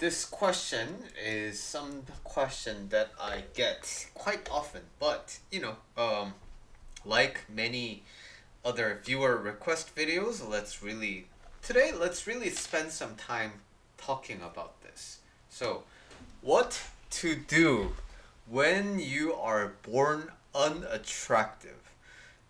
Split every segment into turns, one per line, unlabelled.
This question is some question that I get quite often, but like many other viewer request videos, let's really spend some time talking about this. So, what to do when you are born unattractive?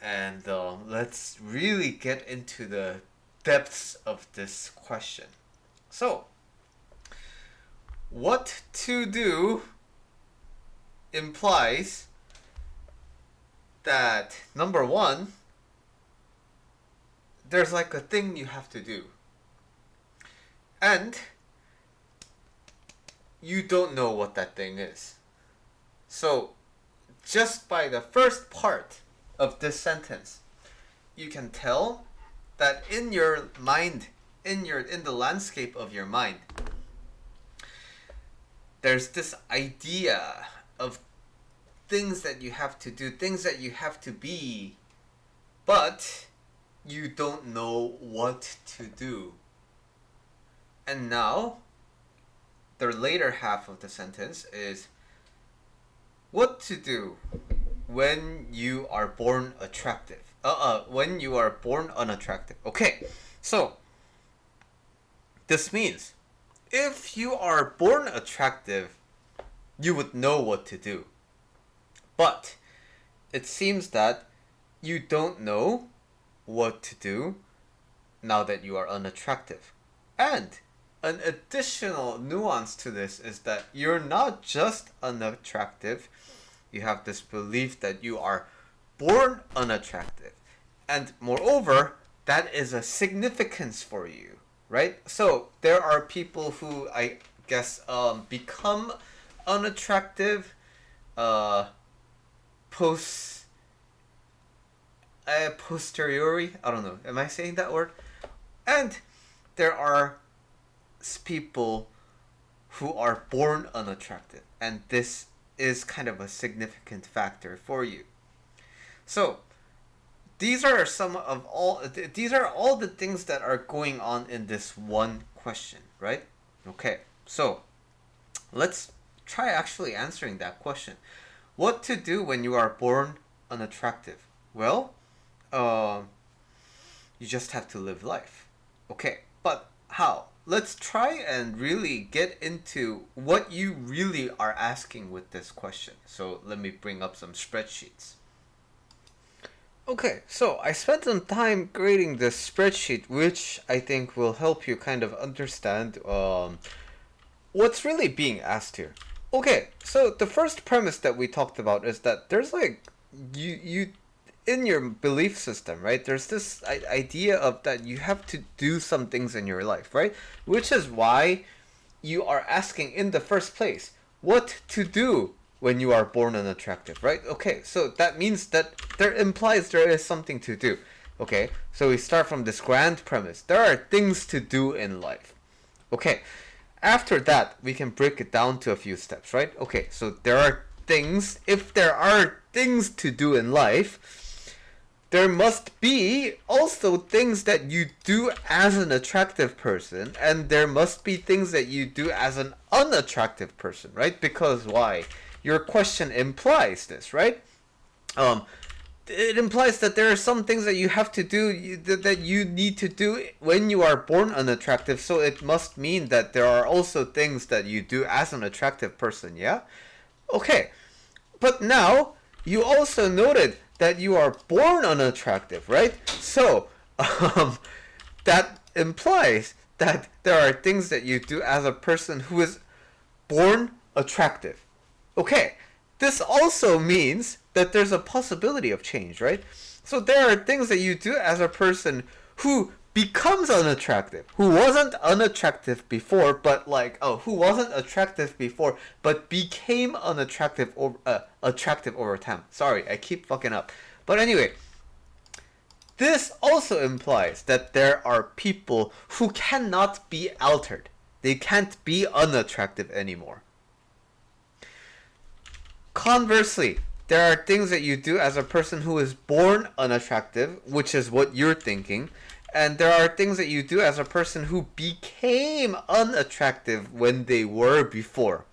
And let's really get into the depths of this question. So, what to do implies that number one, there's like a thing you have to do. And you don't know what that thing is. So, just by the first part of this sentence, you can tell that in your mind, in the landscape of your mind, there's this idea of things that you have to do, things that you have to be, but you don't know what to do. And now, the later half of the sentence is what to do when you are born attractive. When you are born unattractive. Okay, so this means if you are born attractive, you would know what to do. But it seems that you don't know what to do now that you are unattractive. And an additional nuance to this is that you're not just unattractive, you have this belief that you are born unattractive. And moreover, that is a significance for you, right? So there are people who I guess become unattractive posteriori. I don't know. Am I saying that word? And there are people who are born unattractive, and this is kind of a significant factor for you. So these are all the things that are going on in this one question, right? Okay, so let's try actually answering that question. What to do when you are born unattractive? Well, you just have to live life. Okay, but how? Let's try and really get into what you really are asking with this question. So let me bring up some spreadsheets. Okay, so I spent some time creating this spreadsheet, which I think will help you kind of understand what's really being asked here. Okay, so the first premise that we talked about is that there's like you in your belief system, right? There's this idea of that you have to do some things in your life, right? Which is why you are asking in the first place what to do when you are born unattractive, right? Okay, so that means that there implies there is something to do. Okay, so we start from this grand premise. There are things to do in life. Okay, after that, we can break it down to a few steps, right? Okay, so there are things, if there are things to do in life, there must be also things that you do as an attractive person, and there must be things that you do as an unattractive person, right? Because why? Your question implies this, right? It implies that there are some things that you have to do, that you need to do when you are born unattractive, so it must mean that there are also things that you do as an attractive person, yeah? Okay, but now you also noted that you are born unattractive, right? So that implies that there are things that you do as a person who is born attractive. Okay, this also means that there's a possibility of change, right? So there are things that you do as a person who becomes unattractive, who wasn't unattractive before, but who wasn't attractive before, but became unattractive or attractive over time. Sorry, I keep fucking up. But anyway, this also implies that there are people who cannot be altered. They can't be unattractive anymore. Conversely, there are things that you do as a person who is born unattractive, which is what you're thinking, And there are things that you do as a person who became unattractive when they were before.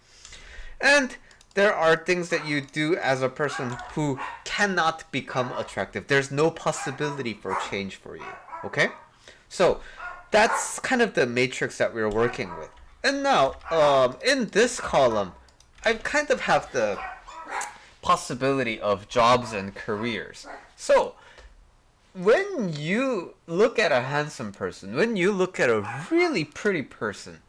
And there are things that you do as a person who cannot become attractive. There's no possibility for change for you. Okay? So that's kind of the matrix that we're working with. And now, in this column, I kind of have the possibility of jobs and careers. So when you look at a handsome person, when you look at a really pretty person,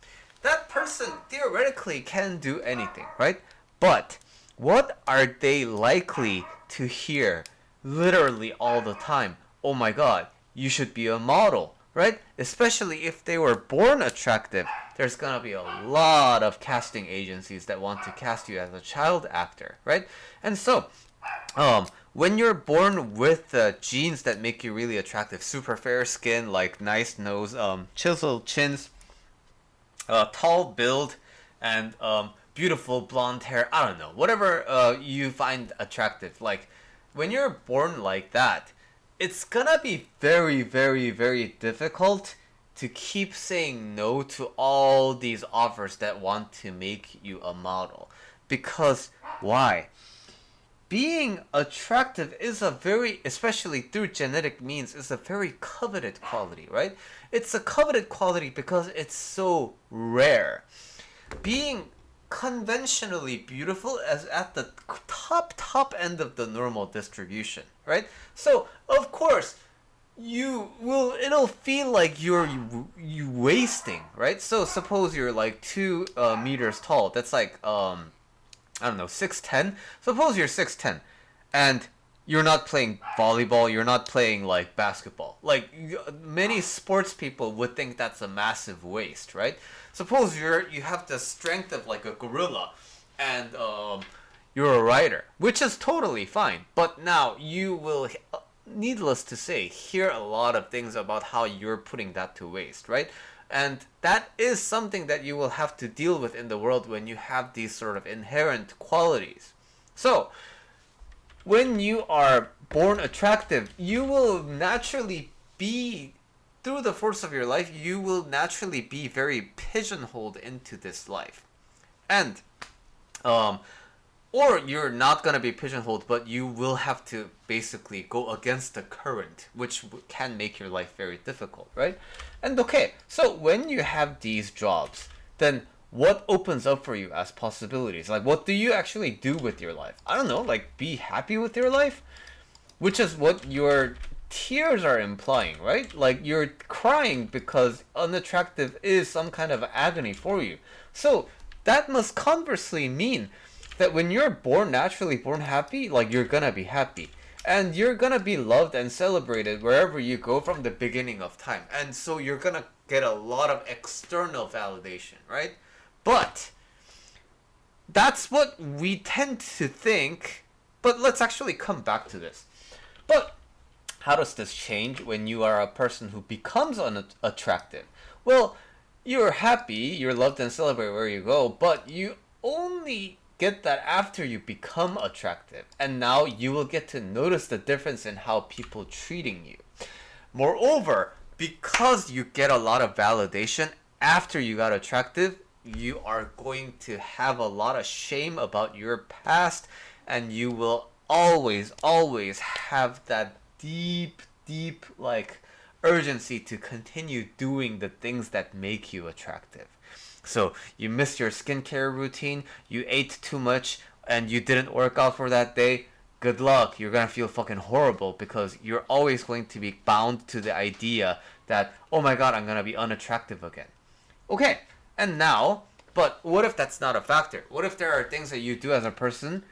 that person theoretically can do anything, right? But what are they likely to hear literally all the time? Oh my god, you should be a model, right? Especially if they were born attractive, there's gonna be a lot of casting agencies that want to cast you as a child actor, right? And so, when you're born with the genes that make you really attractive, super fair skin, like nice nose, chiseled chins, tall build, and beautiful blonde hair. I don't know, whatever you find attractive. Like when you're born like that, it's gonna be very, very, very difficult to keep saying no to all these offers that want to make you a model. Because why? Being attractive is a very, especially through genetic means, is a very coveted quality, right? It's a coveted quality because it's so rare. Being conventionally beautiful is at the top end of the normal distribution, right? So of course it'll feel like you wasting, right? So suppose you're like 2 meters tall. That's like I don't know, 6'10". Suppose you're 6'10", and you're not playing volleyball, you're not playing like basketball. Like many sports people would think that's a massive waste, right? Suppose you have the strength of like a gorilla, and you're a rider, which is totally fine. But now you will, needless to say, hear a lot of things about how you're putting that to waste, right? And that is something that you will have to deal with in the world when you have these sort of inherent qualities. So, when you are born attractive, you will naturally be, through the force of your life, you will naturally be very pigeonholed into this life. And, or you're not going to be pigeonholed, but you will have to basically go against the current, which can make your life very difficult, right? And okay, so when you have these jobs, then what opens up for you as possibilities? Like, what do you actually do with your life? I don't know, like, be happy with your life? Which is what your tears are implying, right? Like, you're crying because unattractive is some kind of agony for you. So, that must conversely mean that when you're naturally born happy, like, you're gonna be happy. And you're gonna be loved and celebrated wherever you go from the beginning of time. And so you're gonna get a lot of external validation, right? But that's what we tend to think. But let's actually come back to this. But how does this change when you are a person who becomes unattractive? Well, you're happy, you're loved and celebrated where you go, but you only get that after you become attractive. And now you will get to notice the difference in how people treating you. Moreover, because you get a lot of validation after you got attractive, you are going to have a lot of shame about your past, and you will always have that deep like urgency to continue doing the things that make you attractive. So you missed your skincare routine, you ate too much, and you didn't work out for that day. Good luck. You're gonna feel fucking horrible because you're always going to be bound to the idea that, oh my god, I'm gonna be unattractive again. Okay, and now, but what if that's not a factor? What if there are things that you do as a person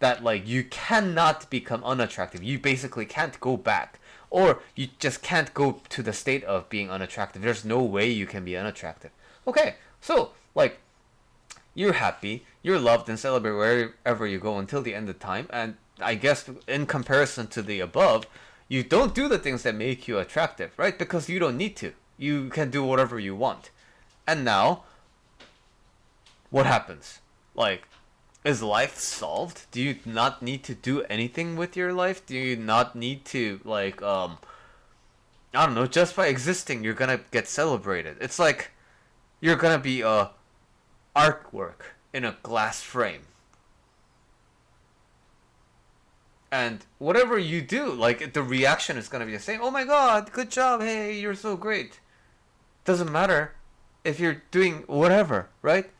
that, like, you cannot become unattractive? You basically can't go back. Or you just can't go to the state of being unattractive. There's no way you can be unattractive. Okay, so, like, you're happy, you're loved and celebrated wherever you go until the end of time, and I guess in comparison to the above, you don't do the things that make you attractive, right? Because you don't need to. You can do whatever you want. And now, what happens? Like, is life solved? Do you not need to do anything with your life? Do you not need to, like, I don't know, just by existing, you're gonna get celebrated. It's like you're gonna be a artwork in a glass frame. And whatever you do, like the reaction is gonna be the same. Oh my god, good job, hey, you're so great. Doesn't matter if you're doing whatever, right?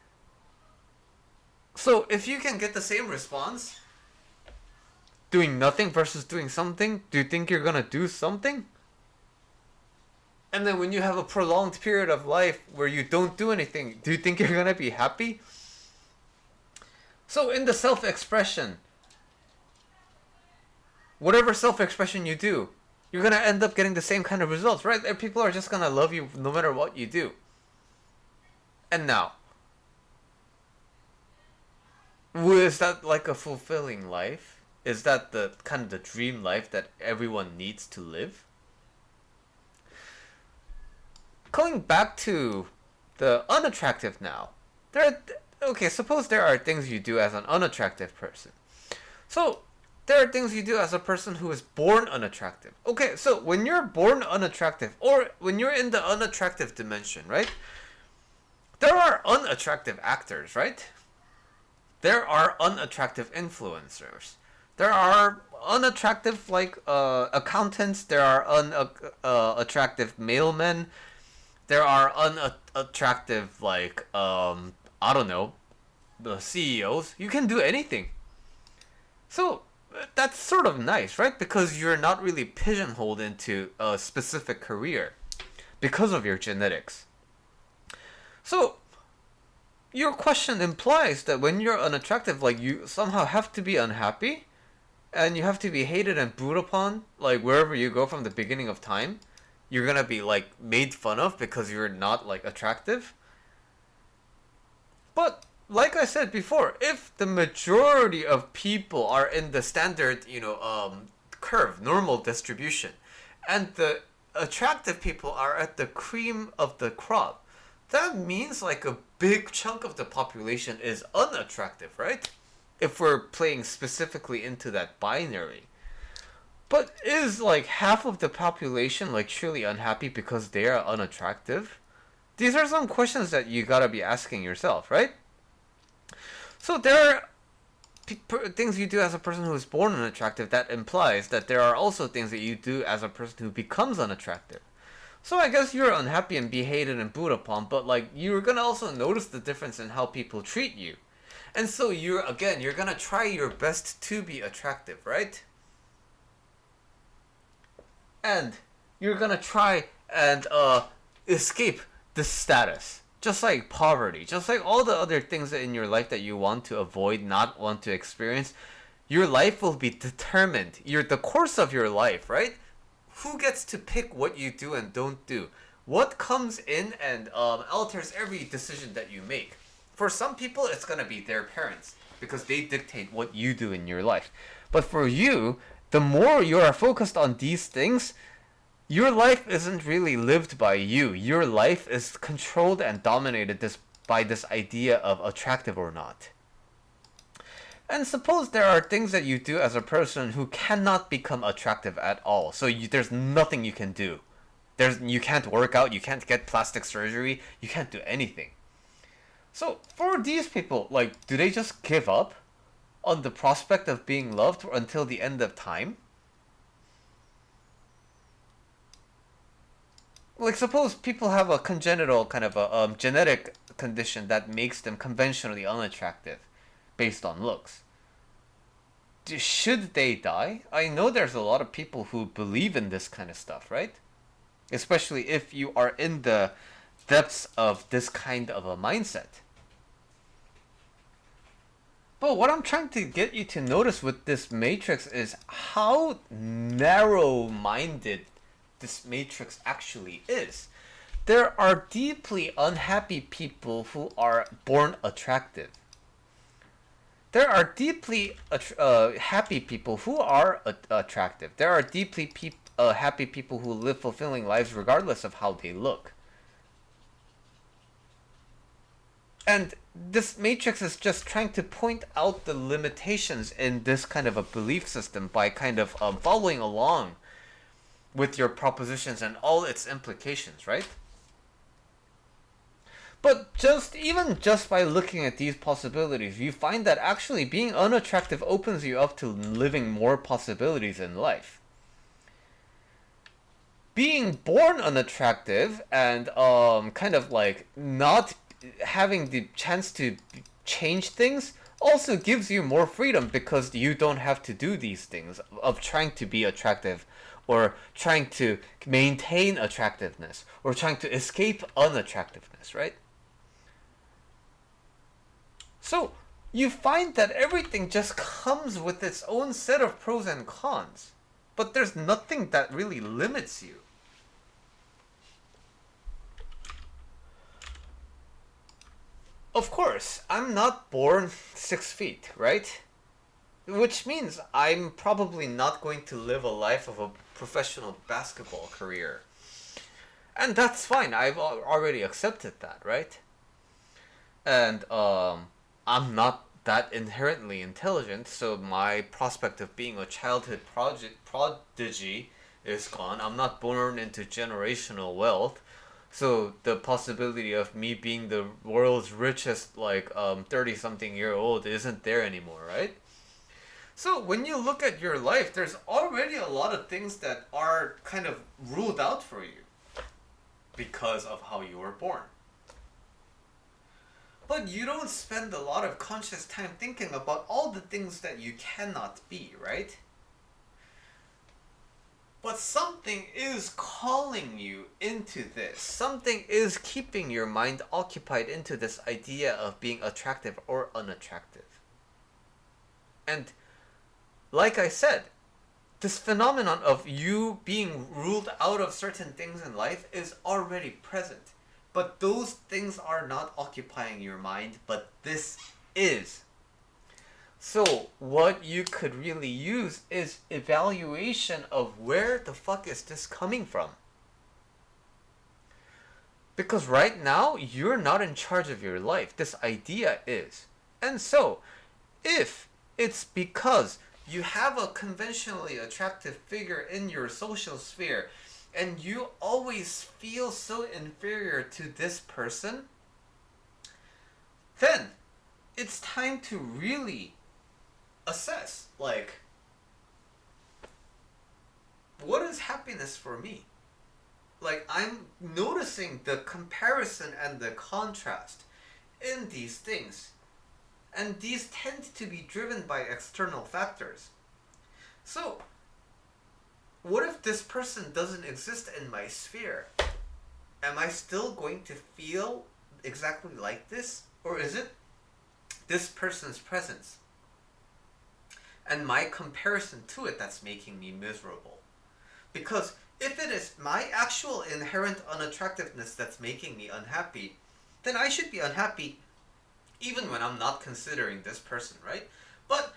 So if you can get the same response doing nothing versus doing something, do you think you're gonna do something? And then when you have a prolonged period of life where you don't do anything, do you think you're gonna be happy? So in the self-expression, whatever self-expression you do, you're gonna end up getting the same kind of results, right? And people are just gonna love you no matter what you do. And now, is that like a fulfilling life? Is that the kind of the dream life that everyone needs to live? Going back to the unattractive now, okay, suppose there are things you do as an unattractive person. So there are things you do as a person who is born unattractive. Okay, so when you're born unattractive, or when you're in the unattractive dimension, right? There are unattractive actors, right? There are unattractive influencers. There are unattractive accountants. There are unattractive mailmen. There are unattractive I don't know, the CEOs. You can do anything. So that's sort of nice, right? Because you're not really pigeonholed into a specific career because of your genetics. So your question implies that when you're unattractive, like you somehow have to be unhappy and you have to be hated and booed upon, like wherever you go from the beginning of time. You're gonna be like made fun of because you're not like attractive. But like I said before, if the majority of people are in the standard, curve, normal distribution, and the attractive people are at the cream of the crop, that means like a big chunk of the population is unattractive, right? If we're playing specifically into that binary. But is like half of the population like truly unhappy because they are unattractive? These are some questions that you gotta be asking yourself, right? So there are things you do as a person who is born unattractive that implies that there are also things that you do as a person who becomes unattractive. So I guess you're unhappy and be hated and booed upon, but like you're gonna also notice the difference in how people treat you. And so you're gonna try your best to be attractive, right? And you're gonna try and escape this status. Just like poverty, just like all the other things in your life that you want to avoid, not want to experience, your life will be determined. The course of your life, right? Who gets to pick what you do and don't do? What comes in and alters every decision that you make? For some people, it's gonna be their parents because they dictate what you do in your life. But for you, the more you are focused on these things, your life isn't really lived by you. Your life is controlled and dominated by this idea of attractive or not. And suppose there are things that you do as a person who cannot become attractive at all. So there's nothing you can do. You can't work out, you can't get plastic surgery, you can't do anything. So for these people, like, do they just give up on the prospect of being loved until the end of time? Like, suppose people have a congenital kind of a genetic condition that makes them conventionally unattractive based on looks. Should they die? I know there's a lot of people who believe in this kind of stuff, right? Especially if you are in the depths of this kind of a mindset. But what I'm trying to get you to notice with this matrix is how narrow-minded this matrix actually is. There are deeply unhappy people who are born attractive. There are deeply happy people who are attractive. There are deeply happy people who live fulfilling lives regardless of how they look. And this matrix is just trying to point out the limitations in this kind of a belief system by kind of following along with your propositions and all its implications, right? But even just by looking at these possibilities, you find that actually being unattractive opens you up to living more possibilities in life. Being born unattractive and kind of like not having the chance to change things also gives you more freedom, because you don't have to do these things of trying to be attractive, or trying to maintain attractiveness, or trying to escape unattractiveness, right? So you find that everything just comes with its own set of pros and cons, but there's nothing that really limits you. Of course, I'm not born 6 feet, right? Which means I'm probably not going to live a life of a professional basketball career. And that's fine. I've already accepted that, right? And I'm not that inherently intelligent, so my prospect of being a childhood prodigy is gone. I'm not born into generational wealth, so the possibility of me being the world's richest 30 something year old isn't there anymore, right? So when you look at your life, there's already a lot of things that are kind of ruled out for you because of how you were born. But you don't spend a lot of conscious time thinking about all the things that you cannot be, right? But something is calling you into this. Something is keeping your mind occupied into this idea of being attractive or unattractive. And like I said, this phenomenon of you being ruled out of certain things in life is already present. But those things are not occupying your mind, but this is. So what you could really use is evaluation of where the fuck is this coming from. Because right now, you're not in charge of your life. This idea is. And so, if it's because you have a conventionally attractive figure in your social sphere, and you always feel so inferior to this person, then it's time to really assess, what is happiness for me? I'm noticing the comparison and the contrast in these things. And these tend to be driven by external factors. So, what if this person doesn't exist in my sphere? Am I still going to feel exactly like this? Or is it this person's presence and my comparison to it that's making me miserable? Because if it is my actual inherent unattractiveness that's making me unhappy, then I should be unhappy even when I'm not considering this person, right? But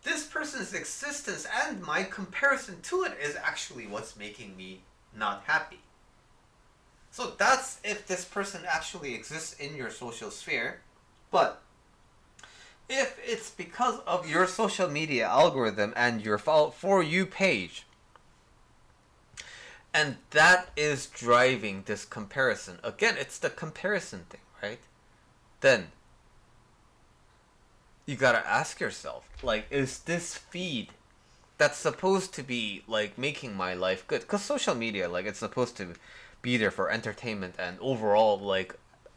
this person's existence and my comparison to it is actually what's making me not happy. So that's if this person actually exists in your social sphere. But if it's because of your social media algorithm and your For You page, and that is driving this comparison, again, it's the comparison thing, right? Then you gotta ask yourself, is this feed that's supposed to be, making my life good? Because social media, it's supposed to be there for entertainment and overall,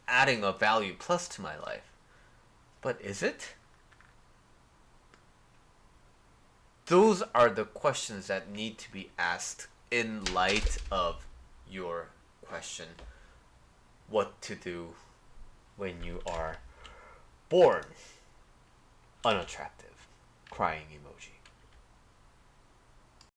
adding a value plus to my life. But is it? Those are the questions that need to be asked in light of your question, what to do when you are born unattractive. Crying emoji.